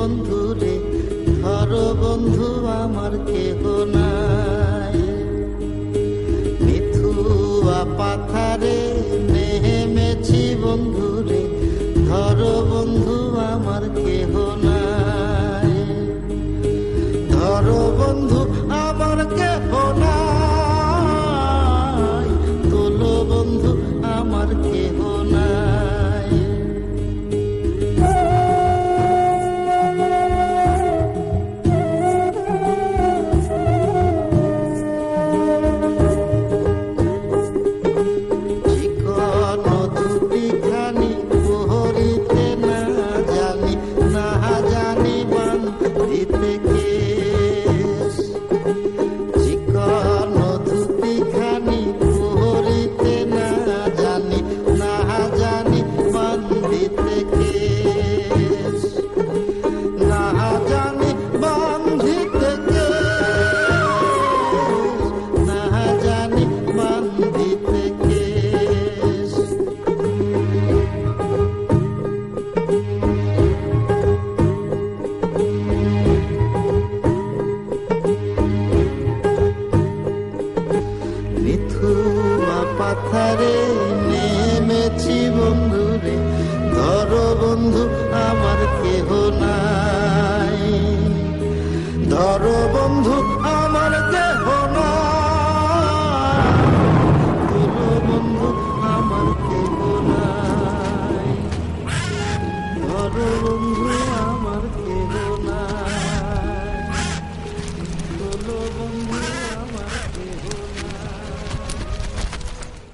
বন্ধু রে, ধরো বন্ধু আমার কেহ নাই। মিথুয়া পাথারে নেমেছি বন্ধু রে, ধরো বন্ধু আমার কেহ নাই। ধরো বন্ধু আমার কেহ নাই, তোলো বন্ধু আমার কেহ নাই। চিকন দুটিখানি পহরিতে না জানি, না জানি বান্ধিতে কেশ। চিকন দুটিখানি পহরিতে না জানি, না জানি বান্ধিতে কেশ। না জানি বান্ধিতে কেশ, না জানি বান্ধিতে কেশ। মিথুয়া পাথারে নেমেছি বন্ধু রে, ধরো বন্ধু আমার কেহ নাই। ধরো বন্ধু